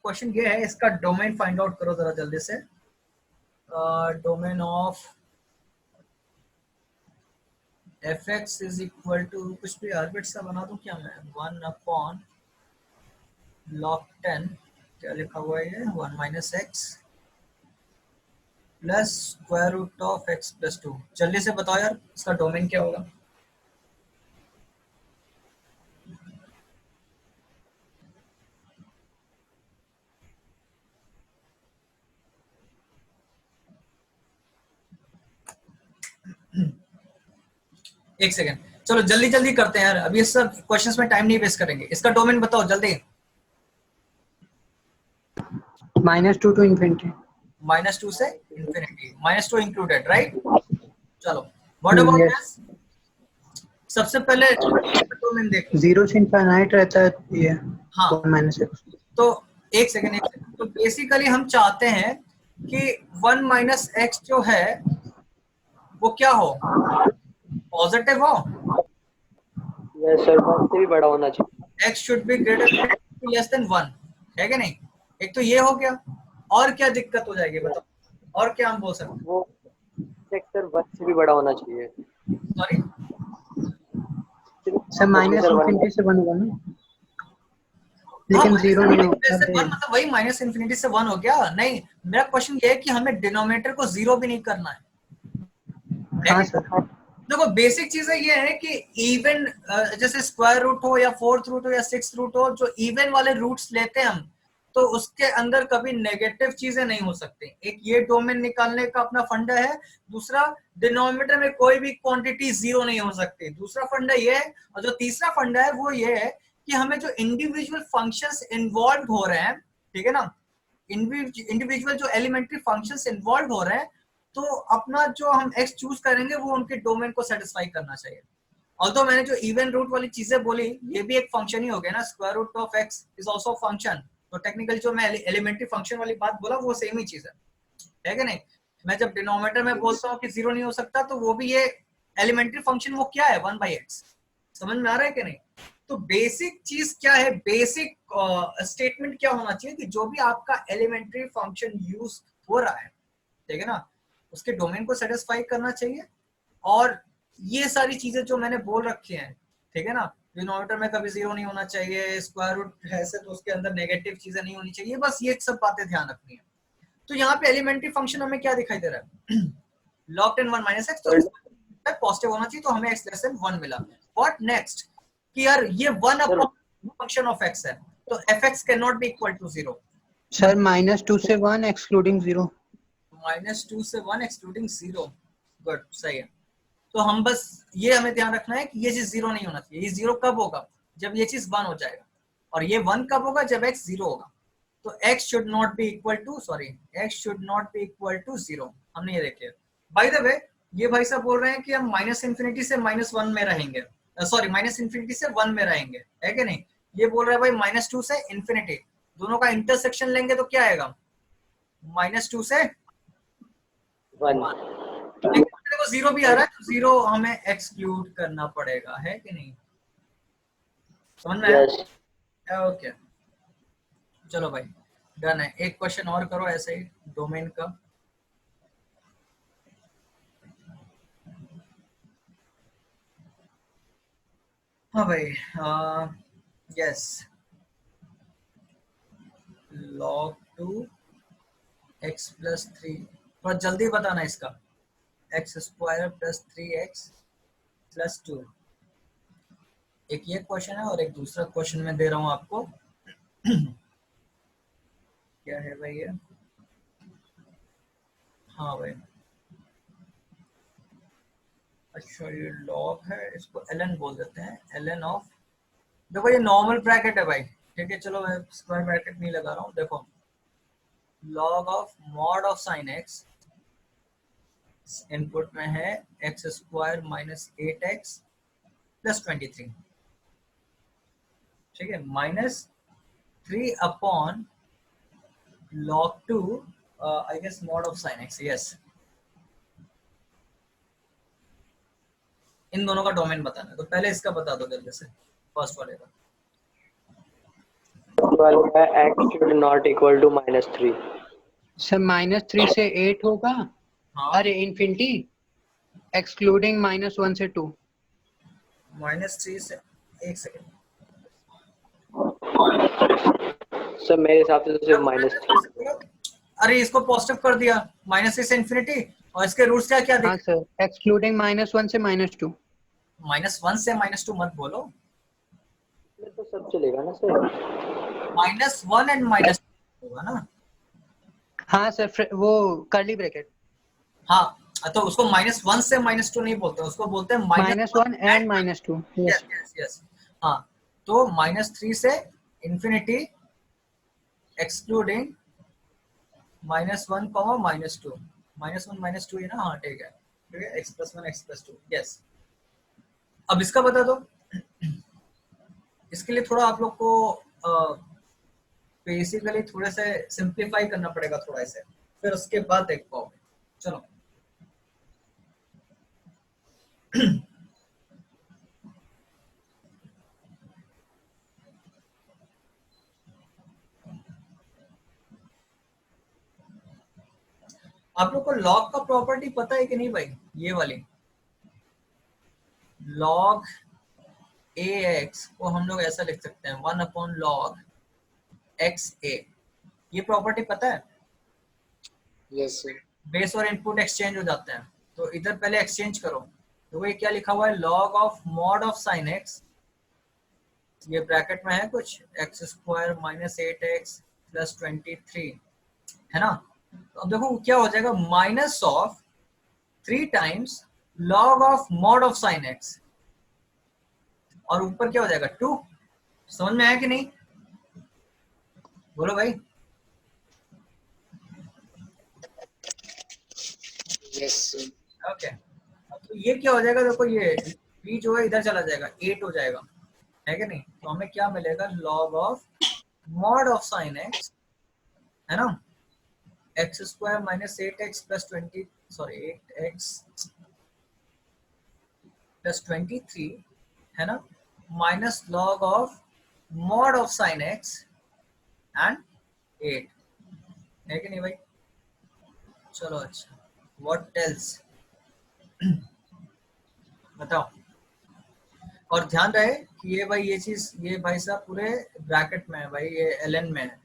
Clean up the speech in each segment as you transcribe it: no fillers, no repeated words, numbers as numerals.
Question ये है, इसका डोमेन फाइंड आउट करो जरा जल्दी से। Domain of fx is equal to कुछ भी आर्बिट सा बना दूं क्या मैं, 1 अपॉन log 10, क्या लिखा हुआ है ये, 1 minus x plus square root of X plus 2। जल्दी से बताओ यार इसका डोमेन क्या होगा। एक सेकेंड, चलो जल्दी जल्दी करते हैं यार, अभी इस सब क्वेश्चंस में टाइम नहीं वेस्ट करेंगे। इसका डोमेन बताओ जल्दी। -2 to infinity. -2 से इंफिनिटी, -2 इंक्लूडेड, राइट। चलो व्हाट अबाउट Yes. दिस, सबसे पहले डोमेन देखो। 0 से इनफाइनाइट रहता है ये। हाँ 1 माइनस एक्स। तो एक सेकेंड, तो बेसिकली हम चाहते हैं कि 1 माइनस एक्स जो है वो क्या हो, पॉजिटिव हो। यस सर, 1 से भी बड़ा होना चाहिए। x should be greater less than 1, है कि नहीं। एक तो ये हो गया, और क्या दिक्कत हो जाएगी बताओ, और क्या हम बोल सकते हैं। वो सर 1 से भी बड़ा होना चाहिए। Sorry sir minus sir 1 infinity से 1 होगा ना, हाँ, लेकिन 0 नहीं -1 होगा। मतलब वही माइनस इंफिनिटी से 1 हो गया। नहीं, मेरा क्वेश्चन ये है कि हमें डिनोमिनेटर को 0 भी नहीं करना है। हाँ सर। देखो बेसिक चीजें ये है कि इवन जैसे स्क्वायर रूट हो या फोर्थ रूट हो या सिक्स रूट हो, जो इवन वाले रूट्स लेते हैं हम, तो उसके अंदर कभी नेगेटिव चीजें नहीं हो सकती। एक ये डोमेन निकालने का अपना फंडा है। दूसरा, डिनोमिनेटर में कोई भी क्वांटिटी 0 नहीं हो सकती, दूसरा फंडा ये है। और जो तीसरा फंडा है वो ये है कि हमें जो इंडिविजुअल फंक्शंस इन्वॉल्व हो रहे हैं, ठीक है ना, इंडिविजुअल जो एलिमेंट्री फंक्शंस इन्वॉल्व हो रहे हैं, तो अपना जो हम x चूज करेंगे वो उनके डोमेन को सेटिस्फाई करना चाहिए। ऑल्दो मैंने जो इवन रूट वाली चीजें बोली, ये भी एक फंक्शन ही हो गया ना, square root of x is also function. तो टेक्निकली जो मैं एलिमेंट्री फंक्शन वाली बात बोला वो सेम ही चीज है कि नहीं। मैं जब डिनोमिनेटर में बोलता हूँ कि 0 नहीं हो सकता, तो वो भी ये एलिमेंट्री फंक्शन वो क्या है, 1/x। समझ में आ रहा है कि नहीं। तो बेसिक चीज क्या है, बेसिक स्टेटमेंट क्या होना चाहिए कि जो भी आपका एलिमेंट्री फंक्शन यूज हो रहा है, ठीक है ना, उसके डोमेन को सेटिस्फाई करना चाहिए। और ये सारी चीजें जो मैंने बोल रखी हैं, ठीक है ना, डिनोमिनेटर में कभी 0 नहीं होना चाहिए, स्क्वायर रूट है से तो उसके अंदर नेगेटिव चीजें नहीं होनी चाहिए, बस ये सब बातें ध्यान रखनी है। तो यहाँ पे एलिमेंट्री फंक्शन हमें क्या दिखाई दे रहा है, log 10 1 माइनस एक्स, तो पॉजिटिव होना चाहिए, तो हमें x लेस देन 1 मिला। व्हाट नेक्स्ट, कि यार ये 1 अपॉन फंक्शन ऑफ x है, तो fx can not be equal to 0। Sir -2 से 1 एक्सक्लूडिंग 0। -2 से 1 एक्सक्लूडिंग 0, गुड, सही है। तो हम बस ये हमें ध्यान रखना है कि ये चीज 0 नहीं होना चाहिए। ये 0 कब होगा, जब ये चीज 1 हो जाएगा। और ये 1 कब होगा, जब x 0 होगा। तो x should not be equal to, sorry, x should not be equal to 0। हमने ये देखे। बाय द वे, ये भाई साहब बोल रहे हैं कि हम माइनस इंफिनिटी से -1 में रहेंगे, सॉरी माइनस इंफिनिटी से 1 में रहेंगे, है कि नहीं। ये बोल रहा है भाई -2 से इंफिनिटी, दोनों का इंटरसेक्शन लेंगे तो क्या आएगा, -2 से 1। 1। को 0 भी आ रहा है, तो 0 हमें एक्सक्लूड करना पड़ेगा, है कि नहीं। समझ में आया? यस ओके, चलो भाई डन है। एक क्वेश्चन और करो ऐसे ही डोमेन का। हाँ भाई, यस, log 2 x प्लस 3, थोड़ा जल्दी बताना इसका, x square plus 3x plus 2। एक ये क्वेश्चन है और एक दूसरा क्वेश्चन मैं दे रहा हूँ आपको। क्या है भाई ये, हाँ भाई, अच्छा ये लॉग है, इसको ln बोल देते हैं, ln ऑफ, देखो ये नॉर्मल ब्रैकेट है भाई, ठीक है, चलो मैं स्क्वायर ब्रैकेट नहीं लगा रहा हूँ। देखो log of mod of sine x, input में है x square minus 8x plus 23, ठीक है, -3 upon log 2 I guess mod of sine x, yes. इन दोनों का डोमेन बताना है, तो पहले इसका बता दो जल्दी से, फर्स्ट वाले का। वाले का x should not equal to -3. Sir -3 से 8 होगा। हाँ अरे इन्फिनिटी एक्सक्लूडिंग -1 से 2। -3 से, एक सेकेंड, सर मेरे हिसाब से तो सिर्फ -3। अरे इसको पॉजिटिव कर दिया, -3 से इन्फिनिटी, और इसके रूट्स क्या क्या हाँ दिखे? सर, एक्सक्लूडिंग -1 से -2। -1 से -2 मत बोलो, इसमें तो सब चलेगा ना सर। -1 एंड -2 होगा ना। हाँ सर, वो कर्ली ब्रैकेट। हाँ, तो उसको -1 से -2 नहीं बोलते, उसको बोलते हैं -1 एंड -2। Yes yes yes. हाँ, तो -3 से इन्फिनिटी एक्सक्लूडिंग -1, -2, -1 -2 है ना। हाँ ठीक है, ठीक है, x+1 x+2, यस। अब इसका बता दो। इसके लिए थोड़ा आप लोग को बेसिकली थोड़े से सिंप्लीफाई करना पड़ेगा थोड़ा इसे, फिर उसके बाद देख पाओगे। चलो आप लोग को लॉग का प्रॉपर्टी पता है कि नहीं भाई? ये वाली लॉग ax को हम लोग ऐसा लिख सकते हैं 1/log xa। ये प्रॉपर्टी पता है? Yes sir. बेस और इनपुट एक्सचेंज हो जाते हैं, तो इधर पहले एक्सचेंज करो। तो ये क्या लिखा हुआ है? log of mod of sin x, ये ब्रैकेट में है कुछ x² - 8x + 23, है ना। तो अब देखो क्या हो जाएगा, -3 times log of mod of sin x, और ऊपर क्या हो जाएगा 2। समझ में आया कि नहीं? बोलो भाई। Yes sir. ओके, तो ये क्या हो जाएगा, देखो ये b जो है इधर चला जाएगा, 8 हो जाएगा, है कि नहीं। तो हमें क्या मिलेगा, log of mod of sin x, है ना, x² - 8x + 20, सॉरी 8x + 23, है ना, minus log of mod of sin x and 8, है कि नहीं भाई? चलो अच्छा, व्हाट एल्स बताओ। और ध्यान रहे कि ये भाई, ये चीज, ये भाई साहब पूरे ब्रैकेट में है भाई, ये ln में है।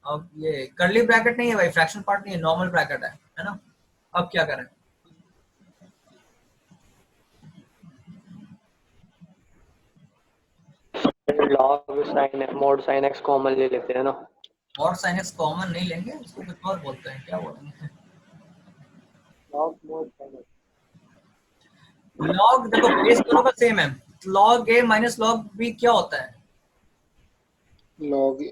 अब ये कर्ली ब्रैकेट नहीं है भाई, फ्रैक्शन पार्ट नहीं है, नॉर्मल ब्रैकेट है ना। अब क्या करें? log sin mod sin x common ले लेते हैं ना। और sin x कॉमन नहीं लेंगे, उसको कुछ और बोलते हैं, क्या बोलेंगे? log mod sin x। Log देखो बेस दोनों का सेम है, log a - log b क्या होता है? log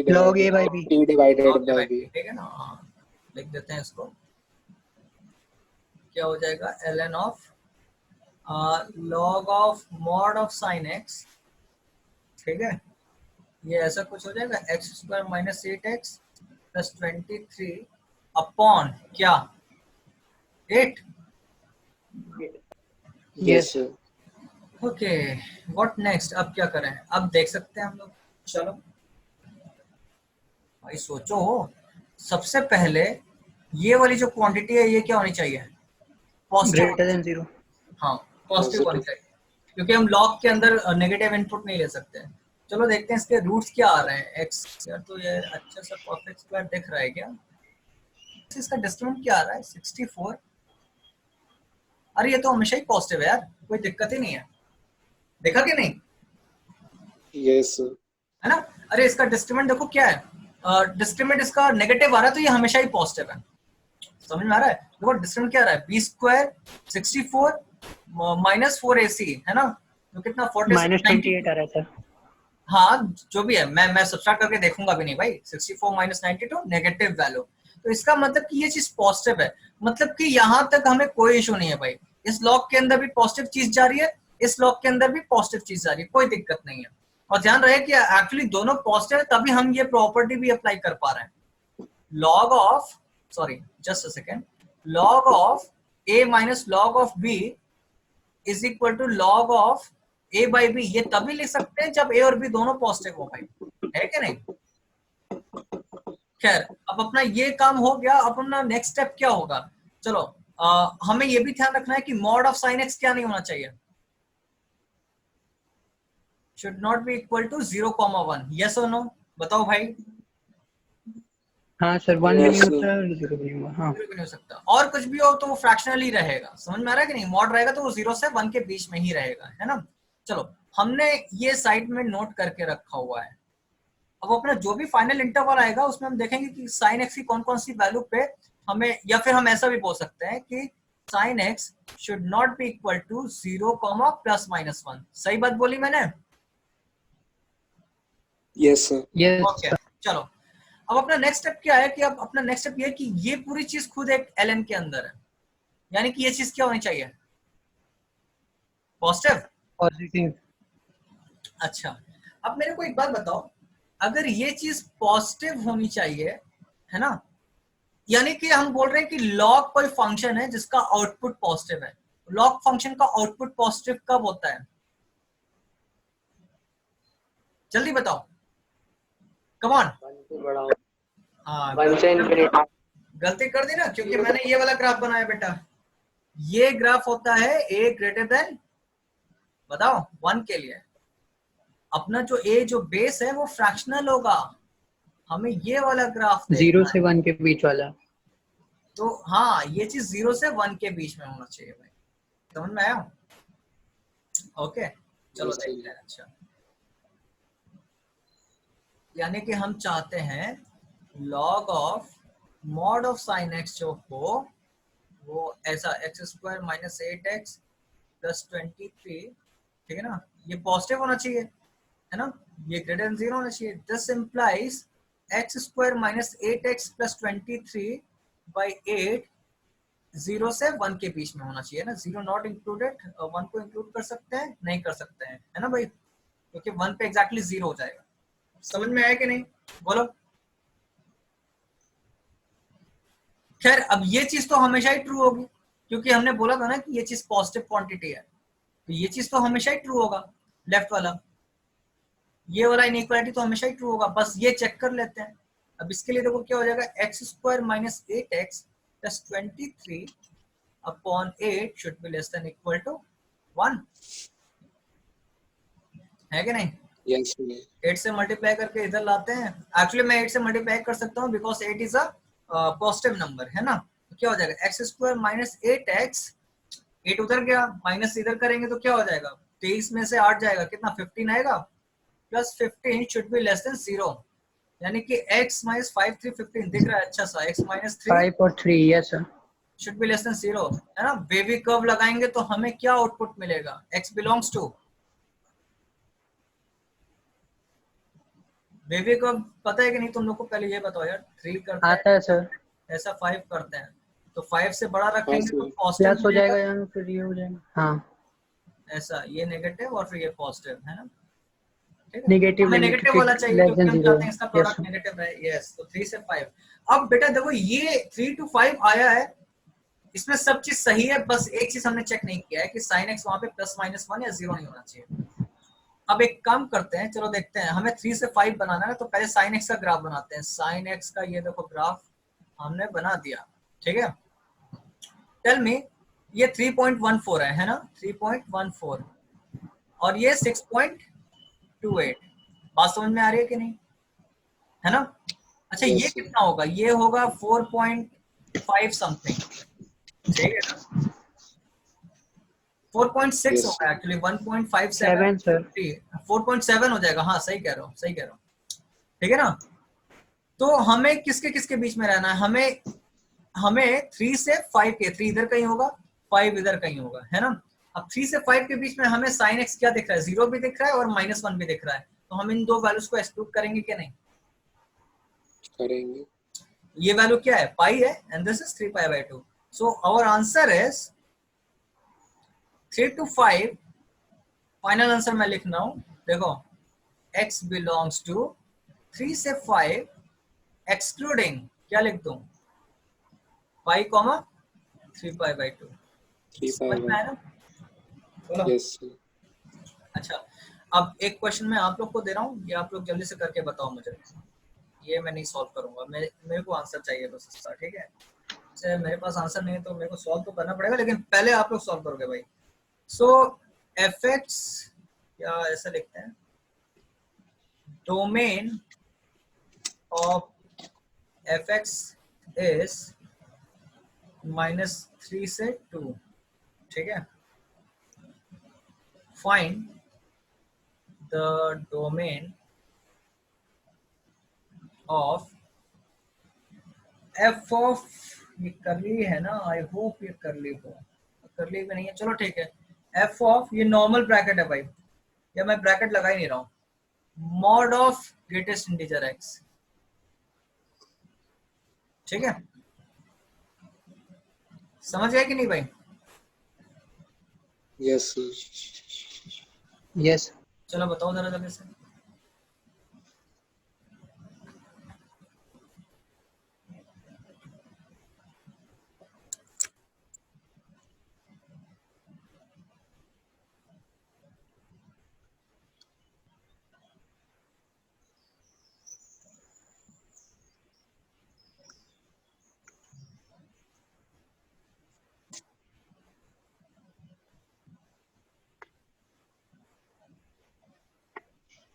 log a by b। a divided log a by by b। b, ठीक है ना। हाँ, लिख देते हैं इसको, क्या हो जाएगा, ln of log of mod of sin x, ठीक है। ये ऐसा कुछ हो जाएगा, x² - 8x + 23 अपॉन क्या, 8। Yes sir. Okay, what next? अब क्या करें? अब देख सकते हैं हम लोग। चलो भाई सोचो, सबसे पहले ये वाली जो क्वांटिटी है ये क्या होनी चाहिए, पॉजिटिव। Greater than 0। हाँ, पॉजिटिव होनी Positive। चाहिए, क्योंकि हम लॉग के अंदर नेगेटिव इनपुट नहीं ले सकते हैं। चलो देखते हैं इसके रूट्स क्या आ रहे हैं। x यार, तो ये अच्छा सा परफेक्ट स्क्वायर दिख रहा है क्या? इसका डिस्क्रिमिनेंट क्या आ रहा है, 64। अरे ये तो हमेशा ही पॉजिटिव है यार, कोई दिक्कत ही नहीं है, देखा कि नहीं, यस सर। है ना। अरे इसका डिस्क्रिमिनेंट देखो क्या है, डिस्क्रिमिनेंट इसका नेगेटिव आ रहा है, तो ये हमेशा ही पॉजिटिव है। समझ में आ रहा है? देखो डिस्क्रिमिनेंट क्या आ रहा है, b² 64 - 4ac, है ना, तो कितना, 46 -28 आ रहा है सर। हाँ जो भी है, मैं सब्सट्रैक्ट करके देखूंगा भी नहीं भाई। 64 - 92 नेगेटिव वैल्यू, तो इसका मतलब कि ये चीज पॉजिटिव है, मतलब कि यहाँ तक हमें कोई इशू नहीं है भाई। इस लॉग के अंदर भी पॉजिटिव चीज जा रही है, इस लॉग के अंदर भी पॉजिटिव चीज जा रही है, कोई दिक्कत नहीं है। और ध्यान रहे कि एक्चुअली दोनों पॉजिटिव है, तभी हम ये प्रॉपर्टी भी अप्लाई कर पा रहे हैं। Log of, sorry just a second, log of a - log of b is equal to log of a by B ये तभी लिख सकते हैं जब a और b दोनों पॉजिटिव हो भाई, है कि नहीं? खैर अब अपना ये काम हो गया, अब अपना नेक्स्ट स्टेप क्या होगा? चलो हमें ये भी ध्यान रखना है कि मॉड ऑफ साइन एक्स क्या नहीं होना चाहिए, should not be equal to 0,1। Yes और नो बताओ भाई? हाँ सर, 1 भी नहीं Yes, होता, 0 भी नहीं होगा। हाँ जीरो भी नहीं हो सकता, और कुछ भी हो तो वो फ्रैक्शनल ही रहेगा, समझ में आ रहा है कि नहीं? मॉड रहेगा तो वो 0 से 1 के बीच में ही रहेगा, है ना? चलो हमने ये साइड में नोट करके रखा हुआ है। अब अपना जो भी फाइनल इंटरवल आएगा उसमें हम देखेंगे कि साइन एक्स की कौन कौन सी वैल्यू पे हमें, या फिर हम ऐसा भी बोल सकते हैं कि sine X should not be equal to 0, ±1। सही बात बोली मैंने? yes, sir. यस ओके चलो अब अपना नेक्स्ट स्टेप क्या है कि अब अपना नेक्स्ट स्टेप ये है कि ये पूरी चीज खुद एक ln के अंदर है, यानी कि ये चीज क्या होनी चाहिए? पॉजिटिव। पॉजिटिव। अच्छा अब मेरे को एक बात बताओ, अगर ये चीज पॉजिटिव होनी चाहिए, है ना, यानी कि हम बोल रहे हैं कि लॉग कोई फंक्शन है जिसका आउटपुट पॉजिटिव है, लॉग फंक्शन का आउटपुट पॉजिटिव कब होता है? जल्दी बताओ, कम ऑन। 1 से बड़ा होना, हाँ 1 से इन्फिनिटी। गलती कर दी ना, क्योंकि मैंने ये वाला ग्राफ बनाया बेटा, ये ग्राफ होता है a ग्रेटर देन, बताओ 1 के लिए। अपना जो a जो बेस है वो फ्रैक्शनल होगा, हमें ये वाला ग्राफ 0 देखना से है। 1 के बीच वाला। तो हाँ ये चीज 0 से 1 के बीच में होना चाहिए भाई, समझ में आया? ओके चलो Yes, sir. देखते हैं। अच्छा यानी कि हम चाहते हैं log of mod of sine x जो हो वो ऐसा x² - 8x + 23, ठीक है ना, ये पॉजिटिव होना चाहिए, है ना, ये ग्रेटर देन 0 होना चाहिए। दिस इंप्लाइज x² - 8x + 23/8 0 से 1 के बीच में होना चाहिए ना, 0 नॉट इंक्लूडेड, 1 को इंक्लूड कर सकते हैं? नहीं कर सकते हैं, है ना भाई, क्योंकि 1 पे एग्जैक्टली 0 हो जाएगा। समझ में आया कि नहीं? बोलो। खैर अब ये चीज तो हमेशा ही ट्रू होगी, क्योंकि हमने बोला था ना कि ये चीज पॉजिटिव क्वांटिटी है, तो ये चीज तो हमेशा ही ट्रू होगा, लेफ्ट वाला, ये वाला इनइक्वालिटी तो हमेशा ही ट्रू होगा। बस ये चेक कर लेते हैं। अब इसके लिए देखो क्या हो जाएगा, x² - 8x + 23/8 should be less than equal to 1, है कि नहीं? Yes, sir. 8 से मल्टीप्लाई करके इधर लाते हैं, एक्चुअली मैं 8 से मल्टीप्लाई कर सकता हूँ because 8 is a positive number, है ना, तो क्या हो जाएगा x² - 8x, 8 उधर गया, माइनस इधर करेंगे तो क्या हो जाएगा, 23 में से 8 जाएगा, कितना 15 आएगा, plus 15 should be less then 0, यानी कि x - 5 3 15 दिख रहा है अच्छा सा, x - 3 5 और 3, yes sir. Should be less then 0, है ना। बेबी कर्व लगाएंगे तो हमें क्या आउटपुट मिलेगा, x belongs to, baby curve पता है कि नहीं तुम लोग को? पहले ये बताओ यार, 3 करते आता हैं है सर। ऐसा, 5 करते हैं, तो 5 से बड़ा हाँ, रखेंगे तो sir. पॉजिटिव प्लस हो मिलेगा, जाएगा या फिर ये हो जाएगा। हाँ ऐसा ये नेगेटिव और फिर ये पॉजिटिव, है ना, ठीक है। नेगेटिव हमें लिमिट नेगेटिव वाला चाहिए लेस क्योंकि देन हम 0। चाहते हैं इसका यस प्रोडक्ट नेगेटिव रहे। यस तो 3 से 5। अब बेटा देखो ये 3 to 5 आया है, इसमें सब चीज सही है, बस एक चीज हमने चेक नहीं किया है कि साइन एक्स वहां पे +-1 या 0 नहीं होना चाहिए। अब एक काम करते हैं, चलो देखते हैं, हमें 3 से 5 बनाना है तो पहले साइन एक्स का ग्राफ बनाते हैं। साइन एक्स का ये देखो ग्राफ हमने बना दिया, ठीक है। टेल मी, ये 3.14 है ना, 3.14 और ये 6.28, बात समझ में आ रही है कि नहीं, है ना? अच्छा ये Yes, sir. कितना होगा, ये होगा 4.5 समथिंग, ठीक है ना, 4.6 Yes, होगा sir. Actually, 1.57 7 sir. 4.7 हो जाएगा, हाँ सही कह रहे हो, सही कह रहे हो, ठीक है ना। तो हमें किसके किसके बीच में रहना है, हमें 3 से 5 के, 3 इधर कहीं होगा, 5 इधर कहीं होगा, है ना। अब 3 से 5 के बीच में हमें साइन एक्स क्या दिख रहा है, 0 भी दिख रहा है और -1 भी दिख रहा है, तो हम इन दो वैल्यूज को एक्सक्लूड करेंगे कि नहीं? करेंगे. ये वैल्यू क्या है, पाई है, and this is 3π/2, so our answer is 3 to 5। Final answer मैं लिख रहा हूं, देखो x बिलोंग्स टू 3 से 5 एक्सक्लूडिंग, क्या लिख दूं, पाई, 3π/2। 3 समझ में 5 आया ना? बोलो। Yes, sir. अच्छा, अब एक क्वेश्चन मैं आप लोग को दे रहा हूँ, ये आप लोग जल्दी से करके बताओ मुझे। ये मैं नहीं सॉल्व करूंगा, मेरे को आंसर चाहिए बस इसका, ठीक है? से मेरे पास आंसर नहीं है तो मेरे को सॉल्व तो करना पड़ेगा, लेकिन पहले आप लोग सॉल्व करोगे भाई। सो एफ एक्स, या ऐसा लिखते हैं, domain of F x is -3 से 2, ठीक है? Find the domain of F of, ये करली है ना, आई होप ये करली हो, करली भी नहीं है, चलो ठीक है। एफ ऑफ, ये नॉर्मल ब्रैकेट है भाई, या मैं ब्रैकेट लगा ही नहीं रहा हूँ, mod of greatest integer x, ठीक है? समझ गए कि नहीं भाई? Yes Yes. चलो बताओ जरा जल्दी से।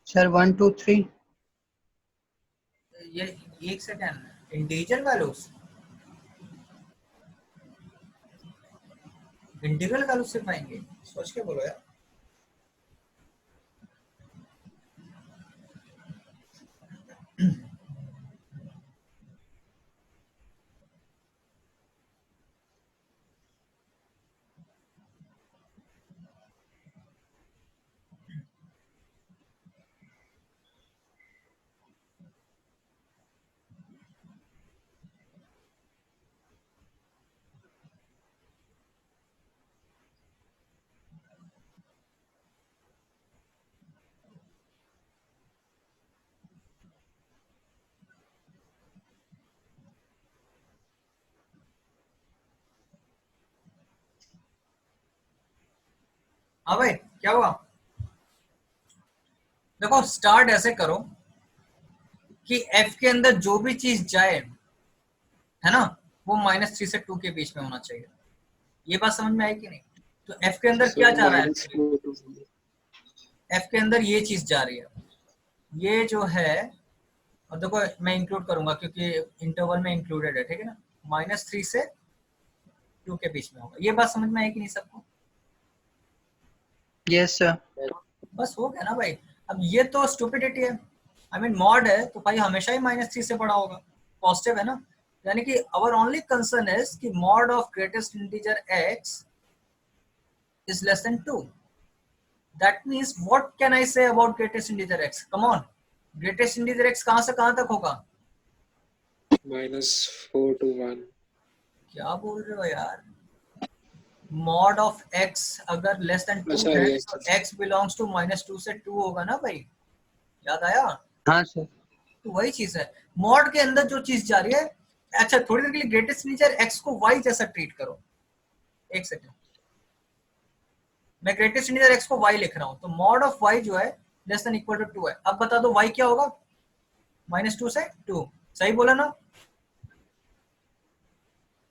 Sir, 1, 2, 3. ये एक second, integer values, integral values से पाएंगे, सोच के बोलो यार। हाँ भाई, क्या हुआ? देखो, स्टार्ट ऐसे करो कि एफ के अंदर जो भी चीज जाए, है ना, वो -3 से 2 के बीच में होना चाहिए। ये बात समझ में आई कि नहीं? तो एफ के अंदर क्या जा रहा है? एफ के अंदर ये चीज जा रही है, ये जो है, और देखो मैं इंक्लूड करूंगा क्योंकि इंटरवल में इंक्लूडेड है, ठीक है ना? -3 से 2 के बीच में होगा। ये बात समझ में आई कि नहीं सबको? Yes, sir. बस हो गया ना भाई। अब ये तो स्टुपिडिटी है, आई मीन मॉड है तो भाई हमेशा ही -3 से बड़ा होगा, पॉजिटिव है ना? यानी कि आवर ओनली कंसर्न इज कि mod of greatest integer x is less than 2. That means what can I say about greatest integer x? Come on, greatest integer x कहां से कहां तक होगा? -4 to 1. क्या बोल रहे हो यार? मॉड ऑफ x अगर लेस देन 2 अच्छा, है yes. तो x बिलोंग्स टू -2 से 2 होगा ना भाई? याद आया? हाँ sir. तो वही चीज है, मॉड के अंदर जो चीज जा रही है। अच्छा, थोड़ी देर के लिए ग्रेटेस्ट इंटीजर x को y जैसा ट्रीट करो। एक सेकंड, मैं ग्रेटेस्ट इंटीजर x को y लिख रहा हूं, तो मॉड ऑफ y जो है लेस देन इक्वल टू 2 है। अब बता दो y क्या होगा? -2 से 2, सही बोला ना?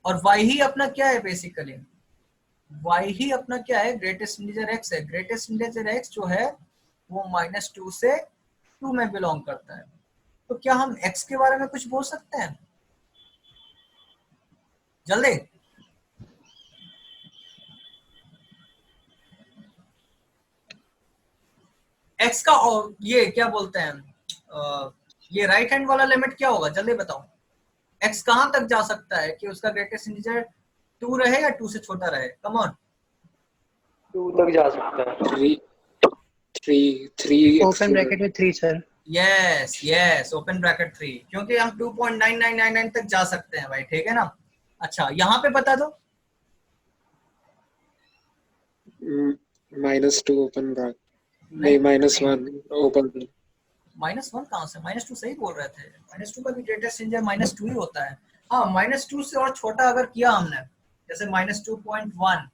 और y ही अपना क्या है बेसिकली? y ही अपना क्या है? ग्रेटेस्ट इंटीजर x है। ग्रेटेस्ट इंटीजर x जो है वो -2 से 2 में बिलोंग करता है। तो क्या हम x के बारे में कुछ बोल सकते हैं जल्दी? x का, और ये क्या बोलते हैं, ये राइट हैंड वाला लिमिट क्या होगा जल्दी बताओ? x कहां तक जा सकता है कि उसका ग्रेटेस्ट इंटीजर 2 रहे या 2 से छोटा रहे? Come on. 2 तक जा सकता है। 3 Open bracket में 3 sir. Yes yes, open bracket 3, क्योंकि हम 2.9999 तक जा सकते हैं भाई, ठीक है ना? अच्छा, यहाँ पे बता दो। -2 ओपन ब्रैकेट, नहीं -1 ओपन। -1 कहाँ से? -2 सही बोल रहे थे, -2 का भी ग्रेटेस्ट इंटीजर -2 ही होता है। हाँ, -2 से और छोटा अगर किया हमने, जैसे -2.1,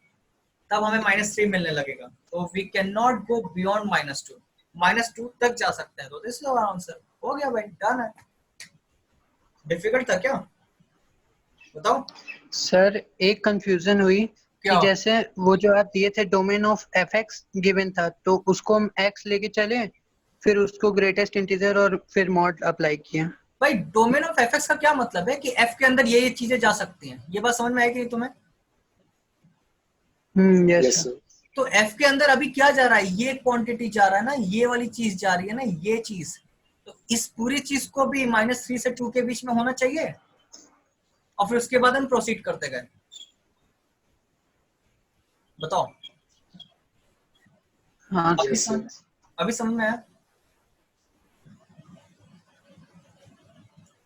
तब हमें -3 मिलने लगेगा। तो we can not go beyond -2, -2 तक जा सकते हैं। तो दिस इज आवर आंसर। हो गया भाई, डन है। डिफिकल्ट था क्या, बताओ सर एक कंफ्यूजन हुई क्या? कि जैसे वो जो आप दिए थे domain of F x given था, तो उसको हम एक्स लेके चले, फिर उसको ग्रेटेस्ट इंटीजर और फिर मॉड अप्लाई किया। भाई डोमेन ऑफ एफ का क्या मतलब है कि एफ के अंदर ये चीजें जा सकती हैं, ये बात समझ में आएगी तुम्हें? Yes yes sir. सर। तो एफ के अंदर अभी क्या जा रहा है, ये क्वांटिटी जा रहा है ना, ये वाली चीज जा रही है ना, ये चीज। तो इस पूरी चीज को भी -3 से 2 के बीच में होना चाहिए, और फिर उसके बाद हम प्रोसीड करते गए। बताओ, हाँ अभी यस सर। सर। अभी समझ में आया?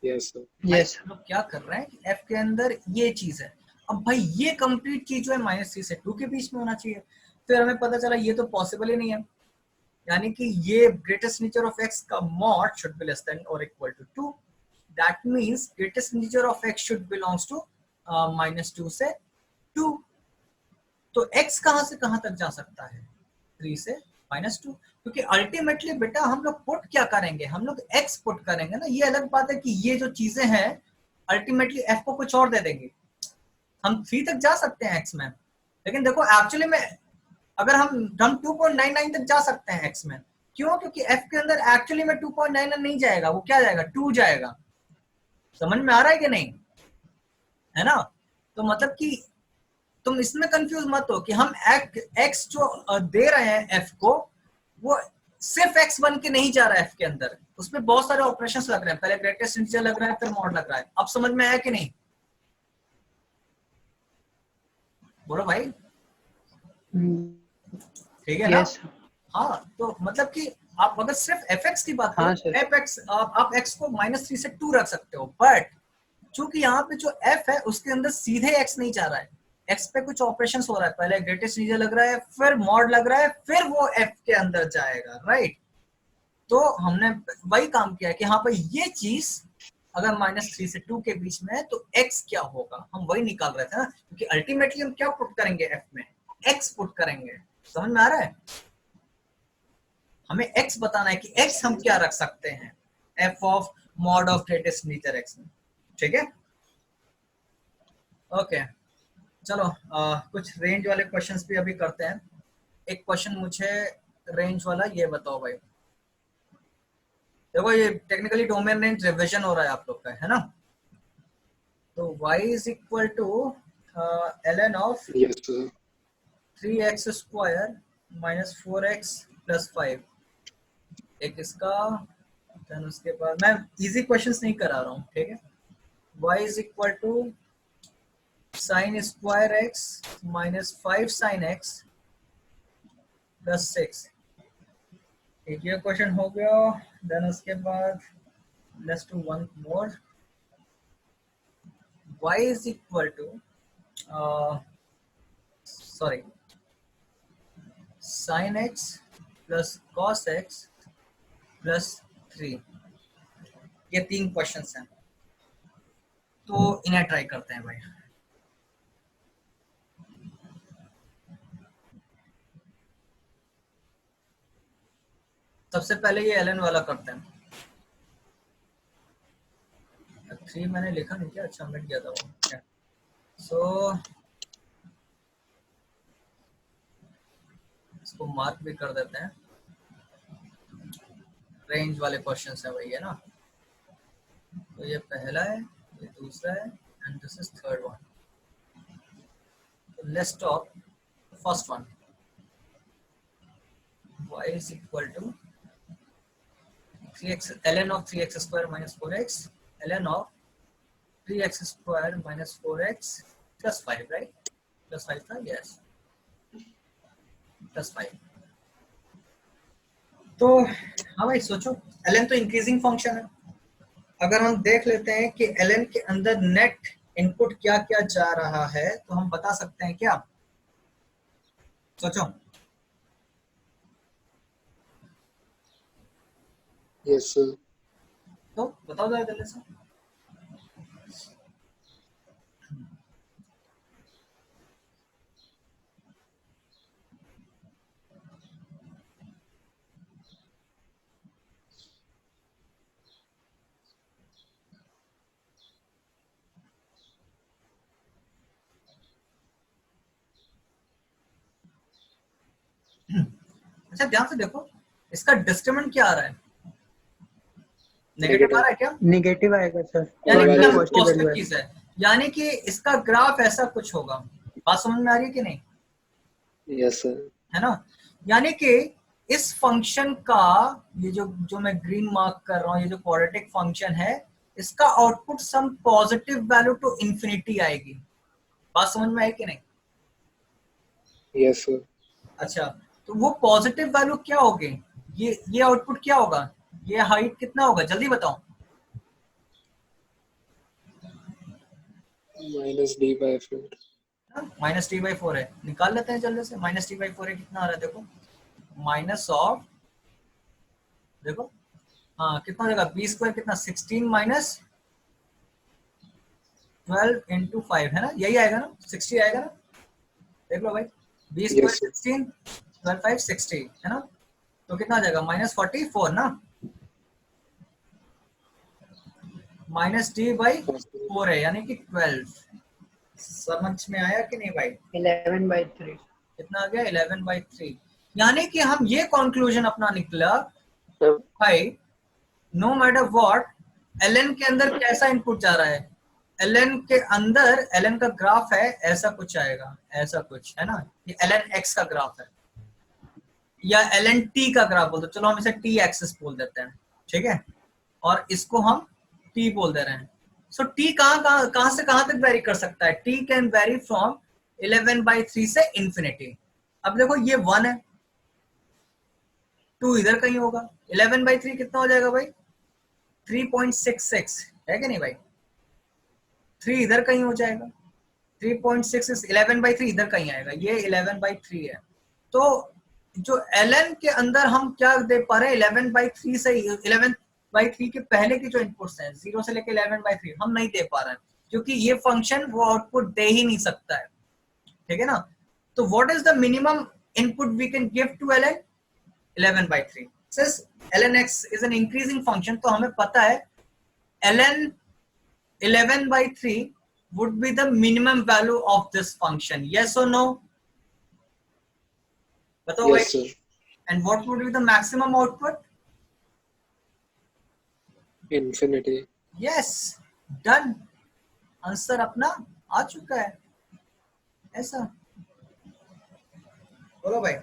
Yes sir. भाई यस हम लोग क्या कर रहे हैं कि एफ के अंदर ये चीज है। अब भाई ये कंप्लीट चीज जो है -3 से 2 के बीच में होना चाहिए। फिर हमें पता चला ये तो पॉसिबल ही नहीं है, यानी कि ये ग्रेटेस्ट इंटीजर ऑफ एक्स का mod should be less than और equal to 2। That means greatest integer of X should belongs to -2 से 2। तो x कहां से कहां तक जा सकता है, 3 से -2, क्योंकि अल्टीमेटली बेटा हम लोग पुट क्या करेंगे, हम लोग x पुट करेंगे ना। ये अलग बात है कि ये जो चीजें हैं अल्टीमेटली f को कुछ और दे देंगे। हम 3 तक जा सकते हैं x में, लेकिन देखो एक्चुअली में अगर हम 2.99 तक जा सकते हैं x में। क्यों? क्योंकि f के अंदर एक्चुअली में 2.99 नहीं जाएगा, वो क्या जाएगा, 2 जाएगा। समझ में आ रहा है कि नहीं, है ना? तो मतलब कि तुम इसमें कंफ्यूज मत हो कि हम x जो दे रहे हैं f को, वो सिर्फ x बन के नहीं जा रहा है f के अंदर, उसमें बहुत सारे ऑपरेशंस लग रहे हैं। पहले ग्रेटेस्ट इंटीजर लग रहा है, फिर मॉड लग रहा है। अब समझ में आया कि नहीं, बोलो भाई, ठीक है ना? यस। हाँ, तो मतलब कि आप अगर सिर्फ fx की बात हाँ करो, सर। fx आप x को -3 से 2 रख सकते हो, बट चूंकि यहाँ पे जो f है उसके अंदर सीधे x नहीं जा रहा है, x पे कुछ ऑपरेशन हो रहा है। पहले ग्रेटेस्ट इंटीजर लग रहा है, फिर मॉड लग रहा है, फिर वो f के अंदर जाएगा, राइट? तो हमने वही काम किया कि हाँ भाई ये चीज अगर -3 से 2 के बीच में है तो x क्या होगा, हम वही निकाल रहे थे ना। क्योंकि अल्टीमेटली हम क्या पुट करेंगे f में, x पुट करेंगे। समझ में आ रहा है? हमें x बताना है कि x हम क्या रख सकते हैं f of mod of greatest integer x में। ठीक है, ओके। चलो कुछ रेंज वाले क्वेश्चंस भी अभी करते हैं। एक क्वेश्चन मुझे रेंज वाला ये बताओ भाई। देखो ये टेक्निकली डोमेन रेंज रिवीजन हो रहा है आप लोग का, है ना? तो y is equal to ln of yes sir. 3x square -4x + 5। एक इसका, देन उसके बाद मैं इजी क्वेश्चंस नहीं करा रहा हूँ, ठीक है? y is equal to sin square x -5 sin x + 6। एक ये क्वेश्चन हो गया। देन उसके बाद let's do one more. y is equal to sorry sin x + cos x + 3। ये 3 क्वेश्चंस हैं, तो इन्हें ट्राई करते हैं भाई। सबसे पहले ये ln वाला करते हैं। 3 मैंने लिखा नहीं क्या, अच्छा मिट गया था वो। सो इसको मार्क भी कर देते हैं। रेंज वाले क्वेश्चंस है भाई, है ना? तो ये पहला है, ये दूसरा है, and this is third one. Let's talk first one. y is equal to 3x ln of 3x square - 4x ln of 3x square - 4x + 5, right? +5 था, yes, +5। तो हाँ भाई सोचो, ln तो इंक्रीजिंग फंक्शन है। अगर हम देख लेते हैं कि ln के अंदर नेट इनपुट क्या क्या जा रहा है, तो हम बता सकते हैं क्या? सोचो। Yes sir. तो बताओ जरा जल्दी से। अच्छा ध्यान से देखो, इसका डिस्क्रिमिनेंट क्या आ रहा है? नेगेटिव आ रहा है क्या? नेगेटिव आएगा सर, तो यानी कि अंदर हम पॉजिटिव वैल्यू पॉजिटिव है। चीज है, यानी कि इसका ग्राफ ऐसा कुछ होगा। बात समझ में आ रही है कि नहीं? Yes, sir. है ना? यानी कि इस फंक्शन का ये जो मैं ग्रीन मार्क कर रहा हूँ, ये जो क्वाड्रेटिक फंक्शन है, इसका output some positive value to infinity आएगी। बात समझ में आई कि नहीं? Yes, sir. अच्छा, तो वो पॉजिटिव वैल्यू क्या होगी? ये आउटपुट क्या होगा? ये हाइट कितना होगा, जल्दी बताओ। Minus D by 4. -t/4 है, निकाल लेते हैं जल्दी से। -t/4 है, कितना आ रहा है देखो, माइनस ऑफ, देखो हाँ कितना हो जाएगा, बी स्क्वायर कितना 16 माइनस 12 इंटू 5 है ना, यही आएगा ना, 60 आएगा ना, देख लो भाई। B square Yes, sir. 16 12 5 60 है ना, तो कितना आ जाएगा -44 ना, -t/4 है यानी कि 12। समझ में आया कि नहीं भाई? 11/3। कितना आ गया, 11/3। यानी कि हम ये कंक्लूजन अपना निकला सर भाई, नो मैटर व्हाट, ln के अंदर कैसा इनपुट जा रहा है, ln के अंदर ln का ग्राफ है ऐसा कुछ आएगा, ऐसा कुछ है ना, ये ln x का ग्राफ है, या ln t का ग्राफ बोल दो, चलो हम इसे t एक्सिस बोल देते हैं, ठीक है, और इसको हम t बोल दे रहे हैं। सो t कहां से कहां तक वेरी कर सकता है? t कैन वेरी फ्रॉम 11/3 से इंफिनिटी। अब देखो ये 1 है, 2 इधर कहीं होगा, 11/3 कितना हो जाएगा भाई, 3.66 है कि नहीं भाई, 3 इधर कहीं हो जाएगा, 3.6 11/3 इधर कहीं आएगा, ये 11/3 है। तो जो ln के अंदर हम क्या दे पा रहे हैं, 11/3 से 11/3 के पहले की जो इनपुट्स हैं 0 से लेकर 11/3 हम नहीं दे पा रहे हैं, क्योंकि ये फंक्शन वो आउटपुट दे ही नहीं सकता है, ठीक है ना। तो what is the minimum input we can give to ln? 11/3। Since ln x is an increasing function, तो हमें पता है ln 11/3 would be the minimum value of this function, yes or no? बताओ भाई। Yes, sir. And what would be the maximum output? Infinity. Yes, done, answer अपना आ चुका है, ऐसा। बोलो भाई।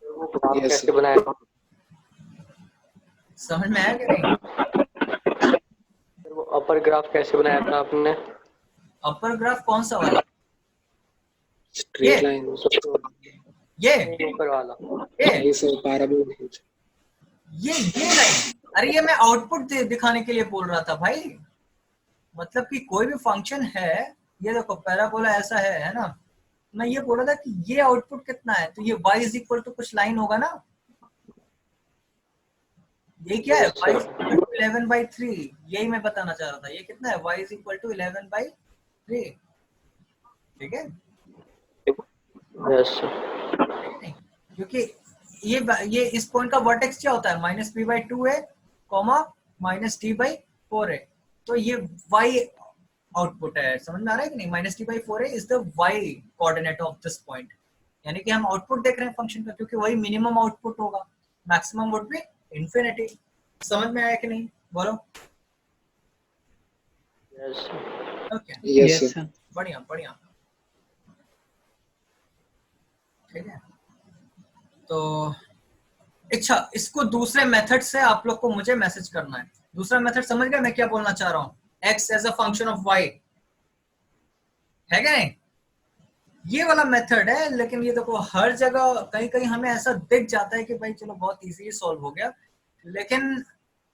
वो ग्राफ Yes, कैसे sir. बनाया? समझ में आया कि नहीं? सर वो अपर ग्राफ कैसे बनाया था आपने? अपर ग्राफ कौन सा वाला? Straight ये lines. ये नहीं, ऊपर वाला। ये नहीं sir, parabolic. ये लाइन, अरे ये मैं आउटपुट दिखाने के लिए बोल रहा था भाई, मतलब कि कोई भी फंक्शन है, ये देखो पैराबोला ऐसा है ना, मैं ये बोल रहा था कि ये आउटपुट कितना है, तो ये y इज इक्वल टू कुछ लाइन होगा ना, ये क्या है, y इज इक्वल टू 11/3, यही मैं बताना चाह रहा था, ये कितना है, y इज इक्वल टू 11/3, ठीक है, यस सर। नहीं, क्योंकि ये इस पॉइंट का वर्टेक्स क्या होता है, -b/2 है, कॉमा -t/4 है, तो ये y आउटपुट है, समझ में आ रहा है कि नहीं, -t/4 है is the y coordinate of this point, यानी कि हम आउटपुट देख रहे हैं फंक्शन का, क्योंकि वही मिनिमम आउटपुट होगा, मैक्सिमम वुड बी इंफिनिटी। समझ में आया कि नहीं, बोलो। Yes okay, Yes, sir. sir. बढ़िया बढ़िया, ठीक है। तो अच्छा, इसको दूसरे मेथड से आप लोग को मुझे मैसेज करना है, दूसरा मेथड समझ गए मैं क्या बोलना चाह रहा हूँ, x as a function of y, है क्या नहीं, ये वाला मेथड है, लेकिन ये देखो हर जगह कहीं कहीं हमें ऐसा दिख जाता है कि भाई चलो बहुत इजीली सॉल्व हो गया, लेकिन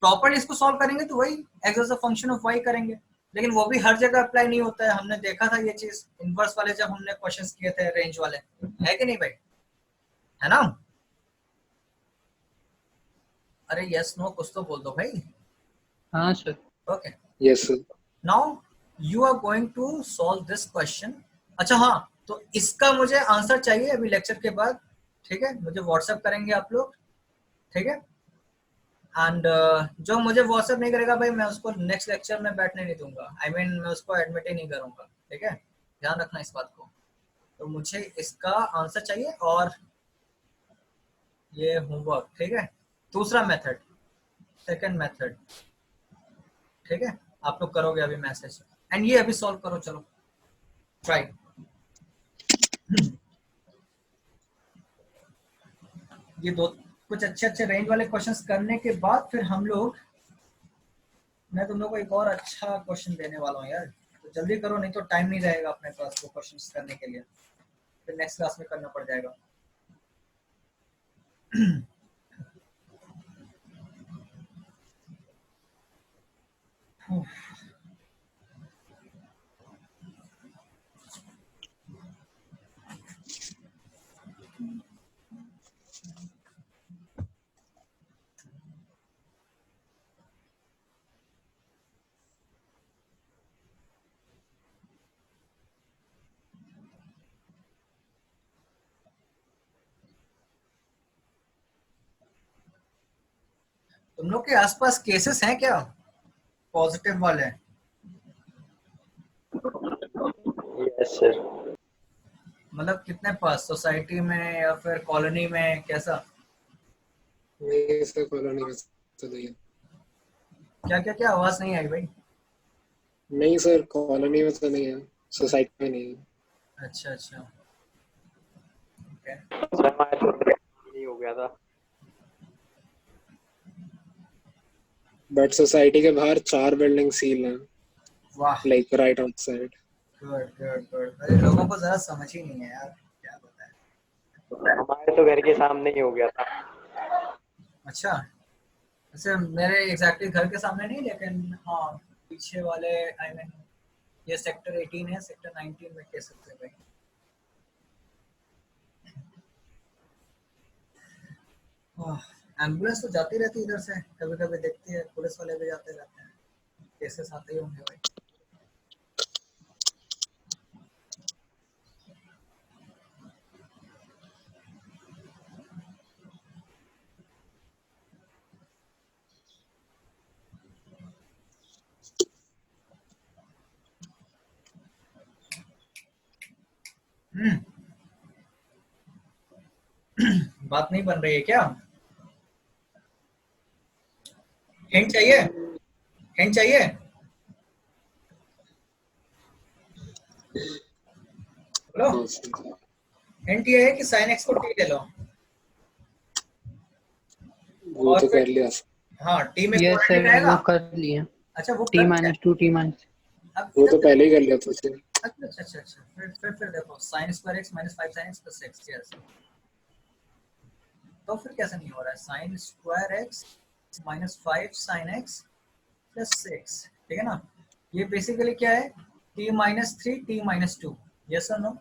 प्रॉपर्ली इसको सॉल्व करेंगे तो वही x as a function of y करेंगे, लेकिन वो भी हर जगह अप्लाई नहीं होता है, हमने देखा था ये चीज इनवर्स वाले जब हमने क्वेश्चंस किए थे रेंज वाले, है कि नहीं भाई, है ना। अरे यस नो कुछ तो बोल दो भाई। हाँ sir. Okay, Yes, sir. Now you are going to solve this question. अच्छा हाँ, तो इसका मुझे आंसर चाहिए अभी लेक्चर के बाद, ठीक है, मुझे व्हाट्सएप करेंगे आप लोग, ठीक है, एंड जो मुझे व्हाट्सएप नहीं करेगा भाई मैं उसको नेक्स्ट लेक्चर में बैठने नहीं दूंगा, आई मीन मैं उसको एडमिट ही नहीं करूंगा, ठीक है, ध्यान रखना इस बात को। तो मुझे इसका आंसर चाहिए, और ये होमवर्क, ठीक है। दूसरा मेथड, सेकंड मेथड, ठीक है, आप लोग करोगे अभी मैसेज, एंड ये अभी सॉल्व करो, चलो ट्राई। ये दो कुछ अच्छे अच्छे रेंज वाले क्वेश्चंस करने के बाद फिर हम लोग, मैं तुम लोग को एक और अच्छा क्वेश्चन देने वाला हूँ यार, तो जल्दी करो नहीं तो टाइम नहीं रहेगा अपने पास वो क्वेश्चंस करने के लिए, फिर नेक्स्ट क्लास में करना पड़ जाएगा। तुम लोग के आसपास केसेस हैं क्या पॉजिटिव वाले? Yes sir. मतलब कितने पास, सोसाइटी में या फिर कॉलोनी में, कैसा? नहीं सर, कॉलोनी में तो नहीं है। क्या क्या क्या, आवाज नहीं आई भाई। नहीं सर, कॉलोनी में तो नहीं है, सोसाइटी में नहीं है। अच्छा अच्छा, okay. सर हमारे तो नहीं हो गया था। बट सोसाइटी के बाहर 4 बिल्डिंग सील हैं, वाह, like right outside. Good good good. अरे लोगों को जरा समझ ही नहीं है यार, क्या बताएं। हमारे तो घर के सामने ही हो गया था। अच्छा, वैसे मेरे एग्जैक्टली घर के सामने नहीं, लेकिन हाँ पीछे वाले, आई मीन ये सेक्टर 18 है, सेक्टर 19 में कह सकते हैं भाई। एम्बुलेंस तो जाती रहती है इधर से, कभी कभी देखती है, पुलिस वाले भी जाते रहते हैं, केसेस आते ही होंगे भाई। बात नहीं बन रही है क्या? हिंट चाहिए, हिंट चाहिए? बोलो। हिंट ये है कि sin x को t ले लो, वो और तो फिर कर लिया। हाँ t में यस कोऑर्डिनेट सर, आएगा। वो कर लिए। अच्छा वो t कर माइनस 2 t माइनस। अब वो इधर तो पहले ही कर लिया था सर। अच्छा अच्छा अच्छा अच्छा, फिर देखो sin square x minus 5 sin x plus 6, yes. तो फिर कैसे नहीं हो रहा है, sin square x minus 5 sin x plus 6, ठीक है ना? ये बेसिकली क्या है, t minus 3 t minus 2, yes और नो?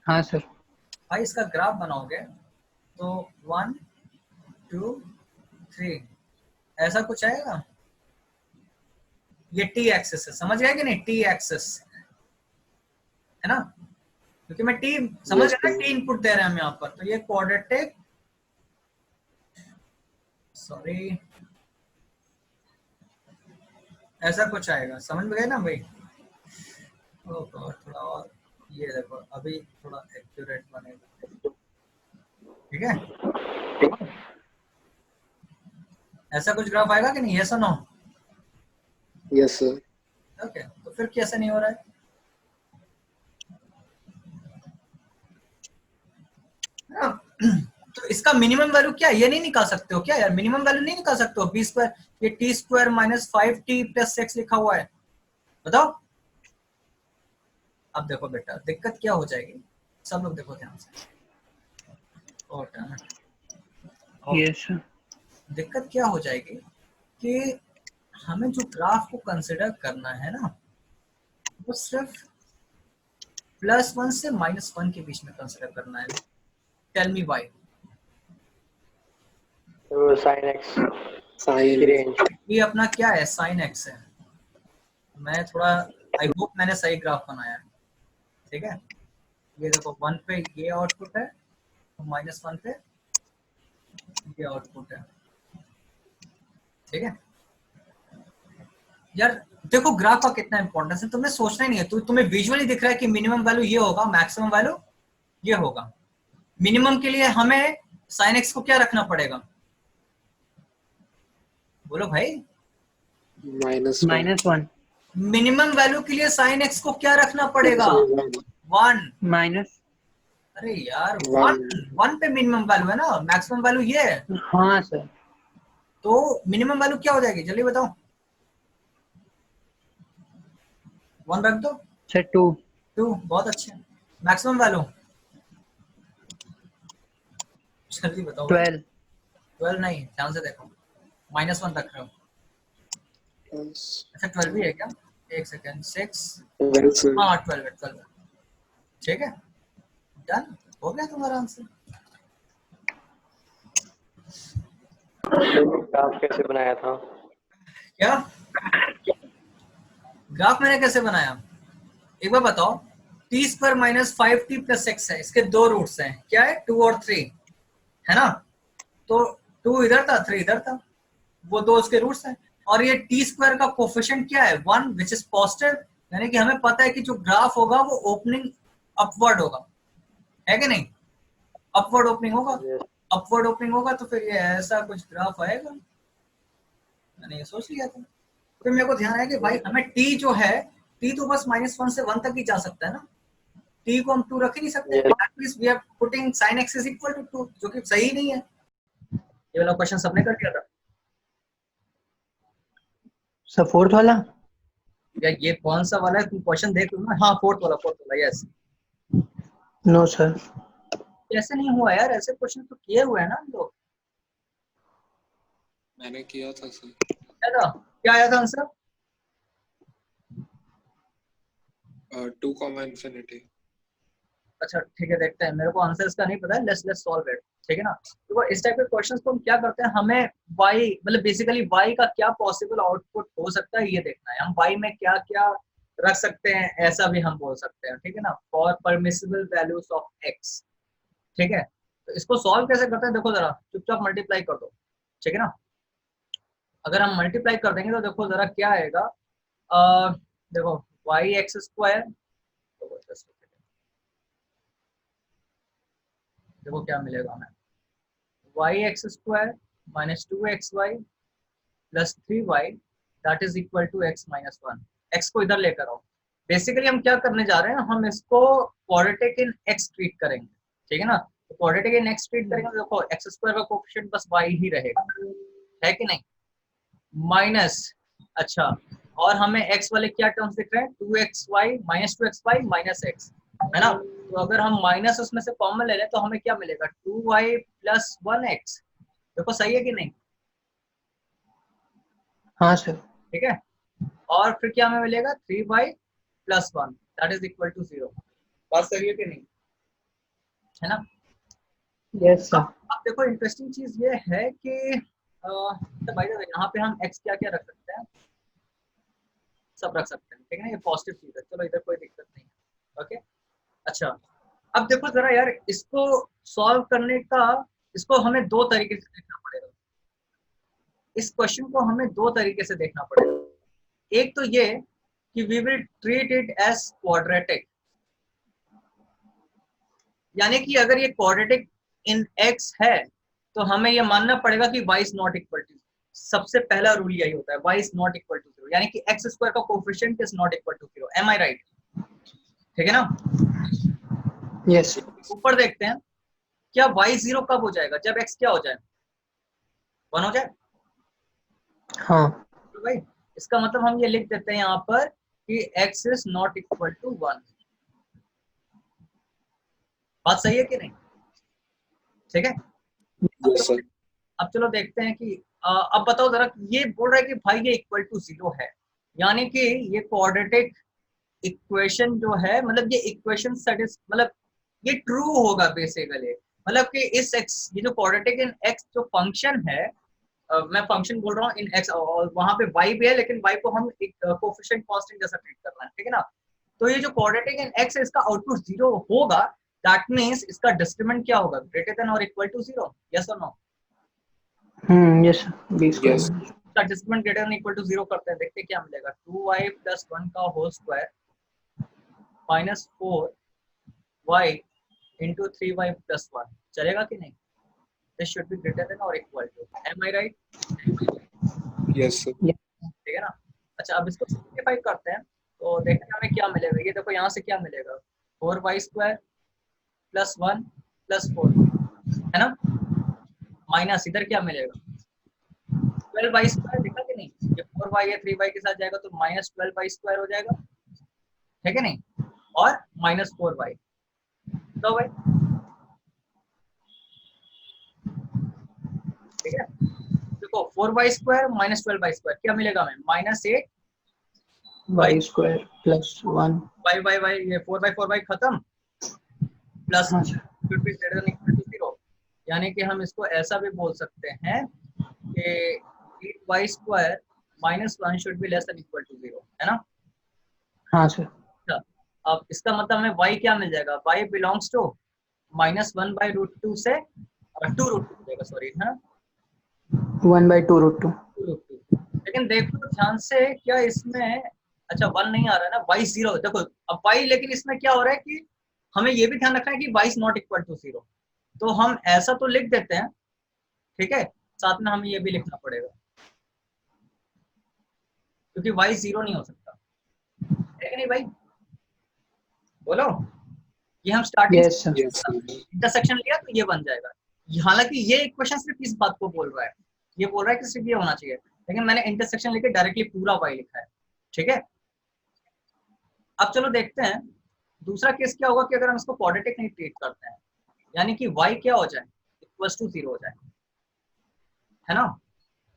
हाँ सर। भाई इसका ग्राफ बनाओगे तो 1 2 3 ऐसा कुछ आएगा। ये टी एक्सिस है, समझ गया कि नहीं? टी एक्सिस है ना, क्योंकि मैं टी समझ Yes, गया ना, टी इनपुट दे रहे हैं हम यहाँ पर, तो ये क्वाड्रेटिक, सॉरी ऐसा कुछ आएगा, समझ में गए ना भाई? ओ गॉड, थोड़ा और, ये देखो अभी थोड़ा एक्यूरेट बनेगा, ठीक है? ऐसा कुछ ग्राफ आएगा कि नहीं, यस और नो? Yes sir. ओके, तो फिर कैसे नहीं हो रहा है? तो इसका मिनिमम वैल्यू क्या है, ये नहीं निकाल सकते हो क्या यार? मिनिमम वैल्यू नहीं निकाल सकते हो? बी स्क्वायर, ये T square minus 5t plus 6 लिखा हुआ है, बताओ। अब देखो बेटा, दिक्कत क्या हो जाएगी, सब लोग देखो ध्यान से। Yes sir. दिक्कत क्या हो जाएगी कि हमें जो ग्राफ को कंसिडर करना है ना, वो सिर्फ +1 से -1 के बीच में कंसिडर करना है। Tell me why? तो sin x की साइन। रेंज। ये अपना क्या है, sin x है। मैं थोड़ा, आई होप मैंने सही ग्राफ बनाया है, ठीक है? ये देखो 1 पे ये आउटपुट है, -1 पे ये आउटपुट है, ठीक है यार? देखो ग्राफ का कितना इंपॉर्टेंस है, तुम्हें सोचना ही नहीं है, तुम्हें विजुअली दिख रहा है कि मिनिमम वैल्यू ये होगा, मैक्सिमम वैल्यू ये होगा। मिनिमम के लिए हमें sin x को क्या रखना पड़ेगा, बोलो भाई। -1 -1 मिनिमम वैल्यू के लिए sin x को क्या रखना पड़ेगा, 1। माइनस अरे यार 1 1 पे मिनिमम वैल्यू है ना, मैक्सिमम वैल्यू ये है, हाँ सर। तो मिनिमम वैल्यू क्या हो जाएगी जल्दी बताओ, 1 रख दो, सर 2 2, बहुत अच्छे। मैक्सिमम वैल्यू जल्दी बताओ भाई। 12 12 नहीं, ध्यान से देखो, -1 रख रहे हो। अच्छा 12 भी है क्या, एक सेकेंड, 6, 12 सर। हाँ 12 है, 12 है। ठीक है, डन, हो गया तुम्हारा आंसर। ग्राफ कैसे बनाया था? क्या ग्राफ मैंने कैसे बनाया, एक बार बताओ। t² - 5t + x है, इसके दो रूट्स हैं, क्या है, 2 और 3 है ना, तो 2 इधर था, 3 इधर था, वो दो उसके रूट्स हैं। और ये t² का कोफिशिएंट क्या है, 1, विच इज पॉजिटिव, यानी कि हमें पता है कि जो ग्राफ होगा वो ओपनिंग अपवर्ड होगा, है कि नहीं, अपवर्ड ओपनिंग होगा, Yes. अपवर्ड ओपनिंग होगा, तो फिर ये ऐसा कुछ ग्राफ आएगा। मैंने ये सोच लिया था, फिर मेरे को ध्यान आया कि भाई हमें t जो है, t तो बस -1 से 1 तक ही जा सकता है ना, t को हम 2 रख ही नहीं सकते, Yes. That means we are putting sin x = 2, जो कि सही नहीं है। ये वाला क्वेश्चन सबने कर दिया था सर फोर्थ वाला। या ये कौन सा वाला है, तुम क्वेश्चन देख लो ना, हाँ फोर्थ वाला, यस। No sir. ऐसे नहीं हुआ यार, ऐसे क्वेश्चन तो किए हुए हैं ना हम लोग। मैंने किया था सर। क्या आया था आंसर, 2, ∞। अच्छा ठीक है, देखते हैं, मेरे को आंसर्स का नहीं पता है, लेट्स सॉल्व इट, ठीक है ना। तो इस टाइप के क्वेश्चंस को हम क्या करते हैं, हमें y मतलब बेसिकली y का क्या पॉसिबल आउटपुट हो सकता है ये देखना है, हम y में क्या क्या रख सकते हैं, ऐसा भी हम बोल सकते हैं, ठीक है ना, for permissible values of x, ठीक है। तो इसको सॉल्व कैसे करते हैं, देखो जरा, चुपचाप मल्टीप्लाई कर दो, ठीक है ना। अगर हम मल्टीप्लाई कर देंगे तो देखो जरा क्या आएगा, देखो y(x²), देखो क्या मिलेगा हमें, y(x²) - 2xy + 3y that is equal to x - 1। x को इधर लेकर आओ, बेसिकली हम क्या करने जा रहे हैं, हम इसको क्वाड्रेटिक इन x ट्रीट करेंगे, ठीक है ना। तो क्वाड्रेटिक इन x ट्रीट करेंगे तो देखो x² का कोएफिशिएंट बस y ही रहेगा, है कि नहीं, माइनस, अच्छा, और हमें x वाले क्या टर्म्स दिख रहे हैं, 2xy - 2xy - x, है ना। तो अगर हम माइनस उसमें से कॉमन ले लें तो हमें क्या मिलेगा, 2y + 1x, देखो सही है कि नहीं, हाँ सर। ठीक है। और फिर क्या हमें मिलेगा, 3y + 1 that is equal to 0, बात सही है कि नहीं, है ना। Yes sir. अब देखो इंटरेस्टिंग चीज ये है कि भाई यहाँ पे हम x क्या क्या रख सकते हैं, सब रख सकते हैं, ठीक है ना, ये पॉजिटिव चीज है, चलो इधर कोई दिक्कत नहीं है, ओके। अच्छा अब देखो जरा यार, इसको सॉल्व करने का, इसको हमें दो तरीके से देखना पड़ेगा, इस क्वेश्चन को हमें दो तरीके से देखना पड़ेगा। एक तो ये कि we will treat it as quadratic, यानी कि अगर ये क्वाड्रेटिक इन x है तो हमें ये मानना पड़ेगा कि y is not equal to, सबसे पहला रूल यही होता है, y is not equal to 0, यानी कि x² का coefficient is not equal to 0, am I right, ठीक है ना। यस। ऊपर देखते हैं, क्या y 0 कब हो जाएगा, जब x क्या हो जाए, 1 हो जाए, हाँ। तो भाई इसका मतलब हम ये लिख देते हैं यहाँ पर कि x is not equal to 1, बात सही है कि नहीं, ठीक है। Yes sir. अब चलो देखते हैं कि अब बताओ जरा, ये बोल रहा है कि भाई ये इक्वल टू 0 है, यानी कि ये क्वाड्रेटिक इक्वेशन जो है, मतलब ये इक्वेशन मतलब ये ट्रू होगा बेसिकली, मतलब कि इस x, ये जो क्वाड्रेटिक इन x जो फंक्शन है, मैं फंक्शन बोल रहा हूँ इन x, और वहां पे y भी है, लेकिन y को हम एक कोएफिशिएंट कांस्टेंट जैसा ट्रीट कर रहे हैं, ठीक है ना। तो ये जो क्वाड्रेटिक इन x है, इसका आउटपुट 0 होगा, दैट मींस इसका डिस्क्रिमिनेंट क्या होगा, ग्रेटर देन और इक्वल टू 0, यस और नो। Yes b²। यस इसका discriminant greater than equal to 0 करते हैं, देखते हैं क्या मिलेगा, 2y + 1 का whole square - 4y into 3y plus 1 चलेगा कि नहीं? This should be greater than और equal to, am I right? Yes sir. ठीक है ना? अच्छा, अब इसको सिंप्लीफाई करते हैं तो देखते हैं हमें क्या मिलेगा। ये देखो यहाँ से क्या मिलेगा, 4y स्क्वायर प्लस 1 प्लस 4 है ना, माइनस इधर क्या मिलेगा 12y स्क्वायर, देखा कि नहीं? ये 4y है 3y के साथ जाएगा तो माइनस 12y स्क्वायर हो जाएगा, है कि नहीं? और माइनस 4y, तो भाई ठीक है, देखो 4y square minus 12y square क्या मिलेगा हमें, minus 8 y square plus 1 y ये 4y खत्म प्लस हाँ sir should be greater than equal to 0, यानी कि हम इसको ऐसा भी बोल सकते हैं कि 8y square minus 1 should be less than equal to 0, है ना? हाँ सर अच्छा, अब इसका मतलब हमें y क्या मिल जाएगा, y belongs to minus 1 by root 2 से 2 रूट 2 मिलेगा, सॉरी है ना, 1/2 रूट 2। 2 रूट 2। लेकिन देख लो ध्यान से, क्या इसमें अच्छा 1 नहीं आ रहा है ना, y 0, देखो अब y, लेकिन इसमें क्या हो रहा है कि हमें ये भी ध्यान रखना है कि y is not equal to 0, तो हम ऐसा तो लिख देते हैं, ठीक है, साथ में हमें ये भी लिखना पड़ेगा क्योंकि y 0 नहीं हो सकता, है कि नहीं भाई? बोलो, ये हम starting yes sir yes sir. Intersection लिया तो ये बन जाएगा। हालांकि ये इक्वेशन सिर्फ इस बात को बोल रहा है, ये बोल रहा है कि सिर्फ ये होना चाहिए, लेकिन मैंने इंटरसेक्शन लेके डायरेक्टली पूरा y लिखा है, ठीक है। अब चलो देखते हैं दूसरा केस क्या होगा कि अगर हम इसको क्वाड्रेटिक नहीं ट्रीट करते हैं, यानी कि y क्या हो जाए, इक्वल्स टू 0 हो जाए, है ना?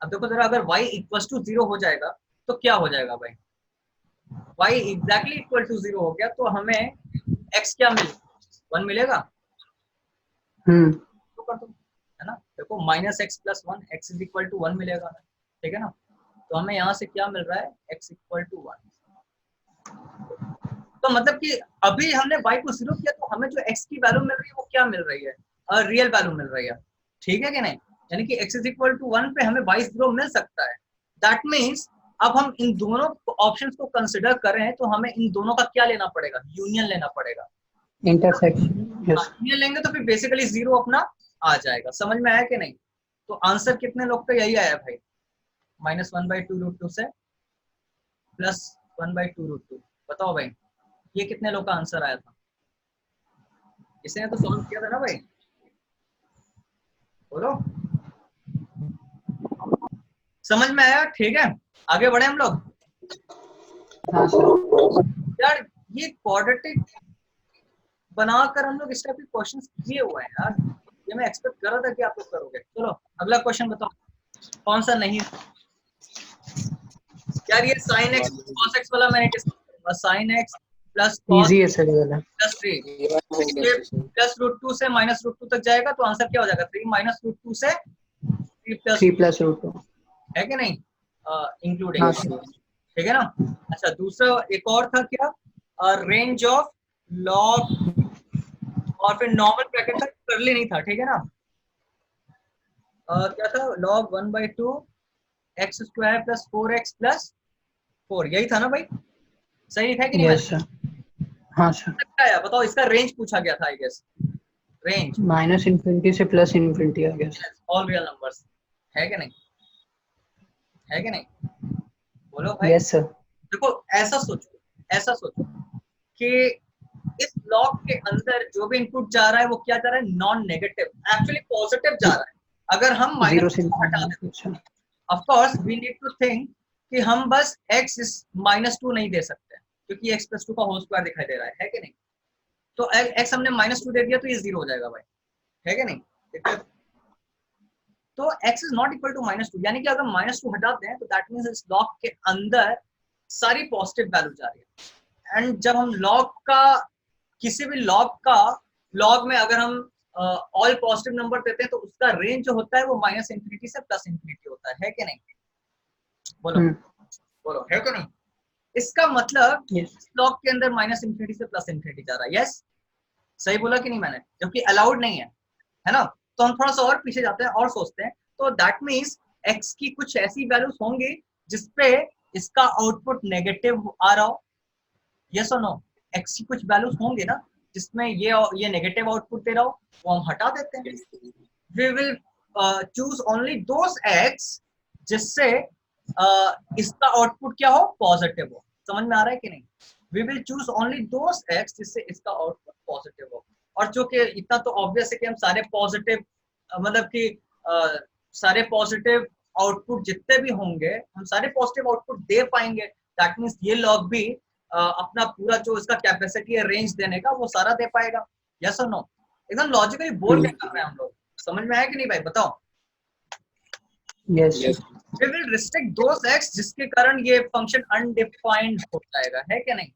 अब देखो जरा, अगर y इक्वल्स टू 0 हो जाएगा तो क्या हो जाएगा भाई, y एग्जैक्टली इक्वल टू 0 हो गया तो हमें x क्या मिलेगा, 1 मिलेगा, तो कर दो, है ना? देखो minus x plus 1 x is equal to 1 मिलेगा, ठीक है ना? तो हमें यहाँ से क्या मिल रहा है, x इक्वल टू 1, तो मतलब कि अभी हमने y को 0 किया तो हमें जो x की वैल्यू मिल रही है वो क्या मिल रही है, रियल वैल्यू मिल रही है, ठीक है कि नहीं? यानी कि x इज इक्वल टू 1 पे हमें y 0 मिल सकता है। दैट मीन्स अब हम इन दोनों ऑप्शंस को कंसिडर करें तो हमें इन दोनों का क्या लेना पड़ेगा, यूनियन लेना पड़ेगा। इंटरसेक्शन यस यूनियन लेंगे तो फिर बेसिकली 0 अपना आ जाएगा, समझ में आया कि नहीं? तो आंसर कितने लोग का यही आया भाई, माइनस 1/2 रूट 2 से प्लस 1/2 रूट 2, बताओ भाई ये कितने लोग का आंसर आया था? इसने तो सॉल्व किया था ना भाई, बोलो, समझ में आया? ठीक है, आगे बढ़े हम लोग। हाँ सर यार ये क्वाड्रेटिक बनाकर हम लोग इस टाइप के क्वेश्चंस किए हुए हैं यार, ये मैं एक्सपेक्ट कर रहा था कि आप लोग करोगे। चलो अगला क्वेश्चन बताओ, कौन सा नहीं है यार, ये sin x cos x वाला मैंने डिस्कस करूंगा, sin x plus cos easy है सर ये वाला प्लस 3, ये प्लस रूट 2 से माइनस रूट 2 तक जाएगा तो आंसर क्या हो जाएगा, 3 माइनस रूट 2 से 3 प्लस रूट 2 है कि नहीं, इंक्लूडिंग, हाँ सर ठीक है ना? अच्छा दूसरा एक और था क्या, रेंज ऑफ लॉग और फिर नॉर्मल ब्रैकेट था, करली नहीं था, ठीक है ना? क्या था, log 1/2 x square plus 4x plus 4, यही था ना भाई, सही लिखा है कि नहीं? यस सर हाँ सर क्या है बताओ, इसका रेंज पूछा गया था I guess, range minus infinity से प्लस इन्फिनिटी आ गया ऑल रियल नंबर्स, है कि नहीं, है कि नहीं? बोलो भाई। यस सर देखो ऐसा सोचो कि इस ब्लॉक के अंदर जो भी इनपुट जा रहा है वो क्या जा रहा है, नॉन नेगेटिव, एक्चुअली पॉजिटिव जा रहा है। अगर हम जीरो माइनस से हटा दें, अच्छा of course we need to think कि हम बस x -2 नहीं दे सकते क्योंकि x + 2 का होल स्क्वायर दिखाई दे रहा है कि नहीं? तो x हमने -2 दे दिया तो ये 0 हो जाएगा भाई, है कि नहीं? तो x is not equal to -2, यानी कि अगर -2 हटाते हैं तो दैट मींस इस लॉग के अंदर सारी पॉजिटिव वैल्यू जा रही है। एंड जब हम लॉग का किसी भी लॉग में अगर हम ऑल पॉजिटिव नंबर देते हैं तो उसका रेंज जो होता है वो -∞ से +∞ होता है कि नहीं? बोलो बोलो, है कि नहीं? इसका मतलब इस लॉग के अंदर -∞ से +∞ जा रहा है, यस सही बोला कि नहीं मैंने? जबकि अलाउड नहीं है ना? तो हम थोड़ा सा और पीछे जाते हैं और सोचते हैं, तो दैट मीन्स x की कुछ ऐसी वैल्यूज होंगी जिसपे इसका आउटपुट नेगेटिव आ रहा हो, यस और नो? x की कुछ वैल्यूज होंगे ना जिसमें ये नेगेटिव आउटपुट दे रहा हो वो हम हटा देते हैं. We will choose only those x जिससे इसका आउटपुट क्या हो, पॉजिटिव हो. समझ में आ रहा है कि नहीं? We will choose only those x जिससे इसका आउटपुट पॉजिटिव हो. और चूंकि इतना तो ऑब्वियस है कि हम सारे पॉजिटिव मतलब कि सारे पॉजिटिव आउटपुट जितने भी होंगे हम सारे पॉजिटिव आउटपुट दे पाएंगे. दैट मीन्स ये लॉग भी अपना पूरा जो इसका कैपेसिटी है रेंज देने का वो सारा दे पाएगा. यस और नो? एकदम लॉजिकली बोल क्या कर रहे हैं हम लोग. समझ में आया कि नहीं भाई, बताओ. Yes Yes. We will restrict those x जिसके कारण ये फंक्शन अनडिफाइंड हो जाएगा, है क्या नहीं?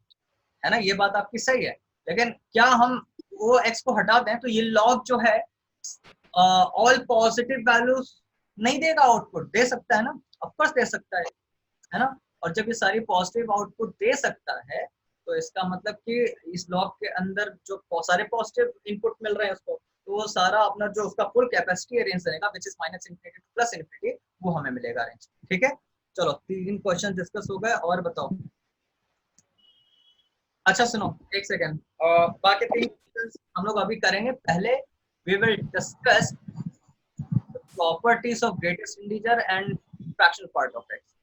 है ना, ये बात आपकी सही है. लेकिन क्या हम वो x को हटा दें तो ये लॉग जो है ऑल पॉजिटिव वैल्यूज नहीं देगा, आउटपुट दे सकता है ना? ऑफ कोर्स दे सकता है ना. और जब ये सारी पॉजिटिव आउटपुट दे सकता है तो इसका मतलब कि इस लॉग के अंदर जो सारे पॉजिटिव इनपुट मिल रहे हैं उसको, तो वो सारा अपना जो उसका फुल कैपेसिटी रेंज रहेगा which is minus infinity two plus infinity, वो हमें मिलेगा रेंज. ठीक है, चलो 3 क्वेश्चन डिस्कस हो गए. और बताओ. अच्छा सुनो एक सेकेंड, बाकी 3 क्वेश्चंस हम लोग अभी करेंगे. पहले we will discuss properties of greatest integer and fractional part of x.